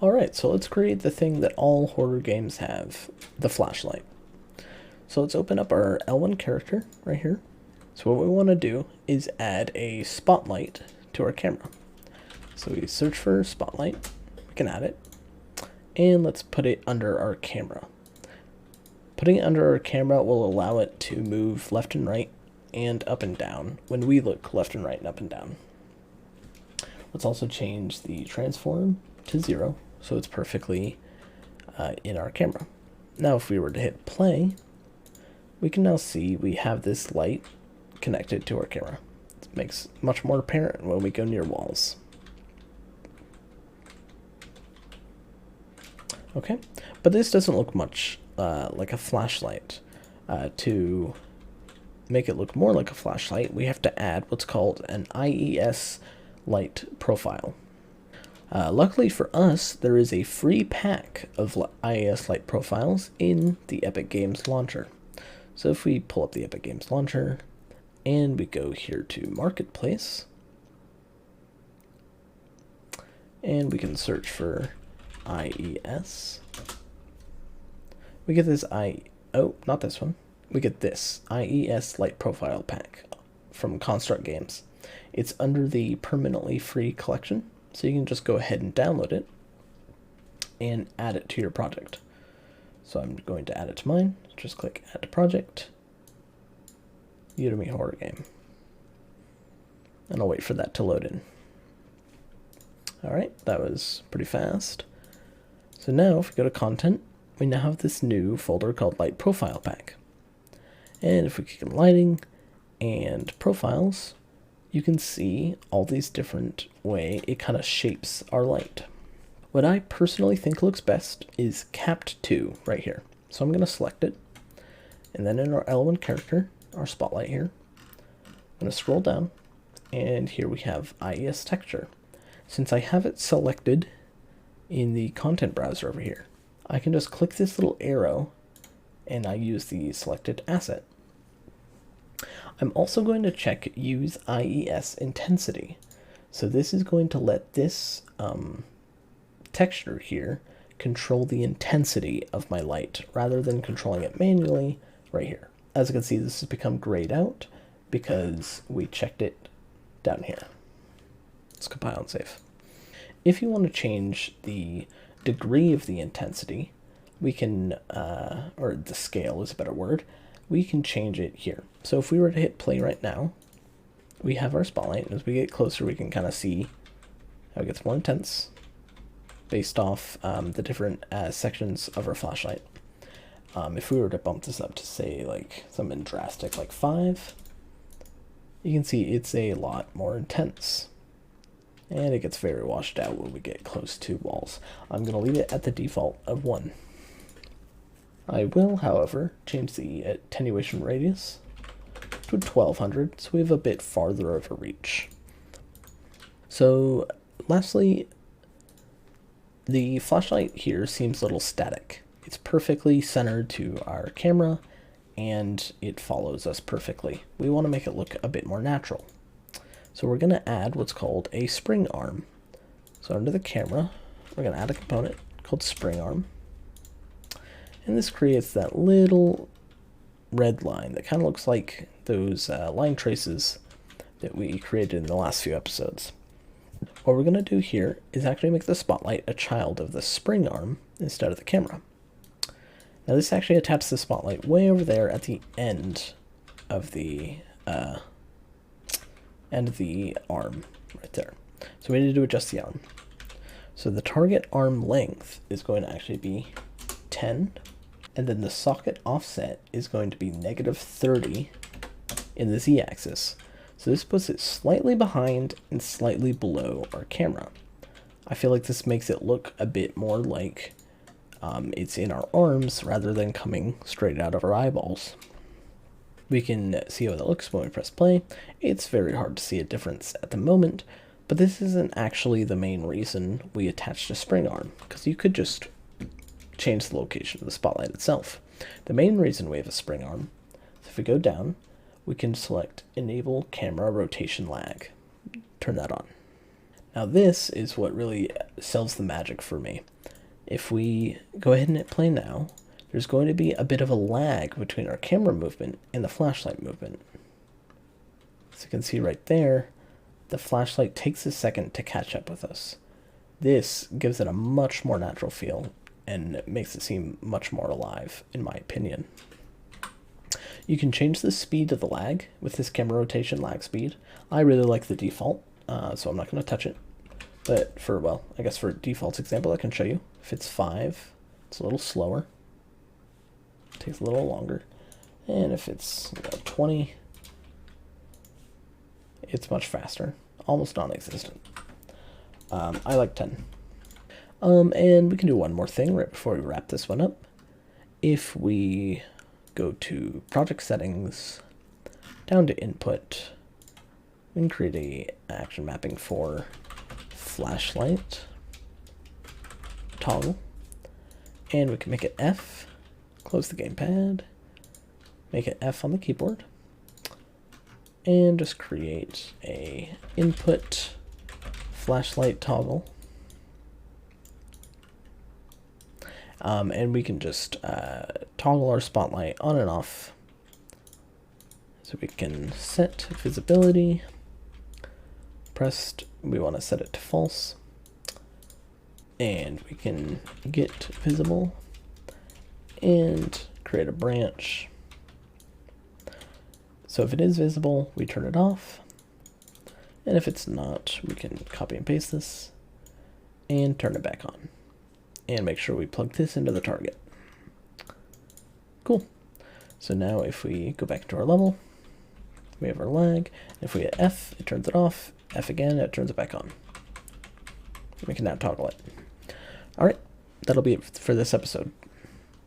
Alright, so let's create the thing that all horror games have, the flashlight. So let's open up our L1 character right here. So what we want to do is add a spotlight to our camera. So we search for spotlight, we can add it, and let's put it under our camera. Putting it under our camera will allow it to move left and right and up and down when we look left and right and up and down. Let's also change the transform to 0 so it's perfectly in our camera. Now if we were to hit play, we can now see we have this light connected to our camera. It makes much more apparent when we go near walls. Okay, but this doesn't look much like a flashlight. To make it look more like a flashlight, we have to add what's called an IES light profile. Luckily for us, there is a free pack of IES light profiles in the Epic Games launcher. So if we pull up the Epic Games launcher and we go here to Marketplace, and we can search for IES, we get this not this one. We get this IES Light Profile Pack from Construct Games. It's under the permanently free collection, so you can just go ahead and download it and add it to your project. So I'm going to add it to mine. Just click Add to Project, Udemy Horror Game, and I'll wait for that to load in. Alright, that was pretty fast. So now if we go to Content, we now have this new folder called Light Profile Pack. And if we click on Lighting and Profiles, you can see all these different way it kind of shapes our light. What I personally think looks best is Capped To right here. So I'm going to select it, and then in our L1 character, our spotlight here, I'm going to scroll down, and here we have IES Texture. Since I have it selected in the content browser over here, I can just click this little arrow and I use the selected asset. I'm also going to check Use IES Intensity. So this is going to let this texture here control the intensity of my light rather than controlling it manually right here. As you can see, this has become grayed out because we checked it down here. Let's compile and save. If you want to change the degree of the intensity, we can, or the scale is a better word, we can change it here. So if we were to hit play right now, we have our spotlight, and as we get closer we can kind of see how it gets more intense based off the different sections of our flashlight. If we were to bump this up to say like something drastic like 5, you can see it's a lot more intense. And it gets very washed out when we get close to walls. I'm going to leave it at the default of 1. I will, however, change the attenuation radius to 1200 so we have a bit farther of a reach. So lastly, the flashlight here seems a little static. It's perfectly centered to our camera and it follows us perfectly. We want to make it look a bit more natural. So we're going to add what's called a spring arm. So under the camera, we're going to add a component called spring arm. And this creates that little red line that kind of looks like those line traces that we created in the last few episodes. What we're going to do here is actually make the spotlight a child of the spring arm instead of the camera. Now this actually attaches the spotlight way over there at the end of the arm right there. So we need to adjust the arm. So the target arm length is going to actually be 10, and then the socket offset is going to be -30 in the z-axis. So this puts it slightly behind and slightly below our camera. I feel like this makes it look a bit more like it's in our arms rather than coming straight out of our eyeballs. We can see how that looks when we press play. It's very hard to see a difference at the moment, but this isn't actually the main reason we attached a spring arm, because you could just change the location of the spotlight itself. The main reason we have a spring arm is if we go down, we can select Enable Camera Rotation Lag. Turn that on. Now this is what really sells the magic for me. If we go ahead and hit play now, there's going to be a bit of a lag between our camera movement and the flashlight movement. As you can see right there, the flashlight takes a second to catch up with us. This gives it a much more natural feel and makes it seem much more alive, in my opinion. You can change the speed of the lag with this camera rotation lag speed. I really like the default, so I'm not going to touch it. But for, well, I guess for a default example, I can show you. If it's 5, it's a little slower. It takes a little longer. And if it's 20, it's much faster. Almost non-existent. I like 10. And we can do one more thing right before we wrap this one up. If we go to project settings, down to input, we can create a action mapping for flashlight toggle, and we can make it F, close the gamepad, make it F on the keyboard, and just create a input flashlight toggle. And we can just toggle our spotlight on and off. So we can set visibility. Pressed, we want to set it to false. And we can get visible and create a branch. So if it is visible, we turn it off. And if it's not, we can copy and paste this and turn it back on. And make sure we plug this into the target. Cool. So now if we go back to our level, we have our lag. If we hit F, it turns it off. F again, it turns it back on. We can now toggle it. Alright, that'll be it for this episode.